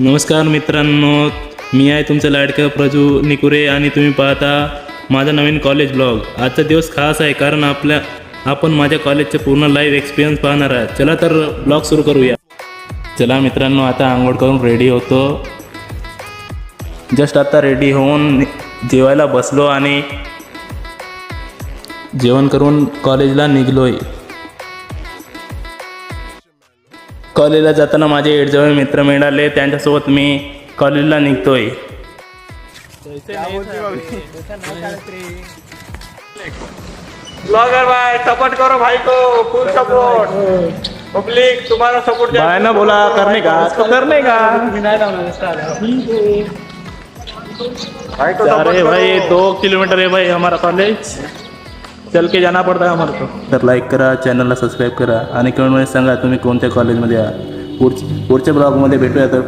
नमस्कार मित्रांनो, मी आहे तुमचं लाडकं प्रजू निकुरे आणि तुम्ही पाहता माझा नवीन कॉलेज ब्लॉग. आजचा दिवस खास आहे कारण आपण माझ्या कॉलेजचे पूर्ण लाईव्ह एक्सपिरियन्स पाहणार आहे. चला तर ब्लॉग सुरू करूया. चला मित्रांनो, आता आंघोळ करून रेडी होतो. जस्ट आता रेडी होऊन जेवायला बसलो आणि जेवण करून कॉलेजला निघलोय. कॉलेजला जाताना माझे एडजवळ मित्र मिळाले, त्यांच्यासोबत मी कॉलेजला निघतोय. ब्लॉगर भाई सपोर्ट करो भाई को, फुल सपोर्ट. पब्लिक तुम्हारा सपोर्ट भाई ना बोला करने का तो करने का. भाई को अरे भाई 2 किलोमीटर है भाई हमारा कॉलेज, चल के जाना पड़ता है हमारे को. तर लाईक करा, चॅनलला सबस्क्राईब करा आणि कमेंटमध्ये सांगा तुम्ही कोणत्या कॉलेजमध्ये आहात. पुढच्या ब्लॉगमध्ये भेटूया. तर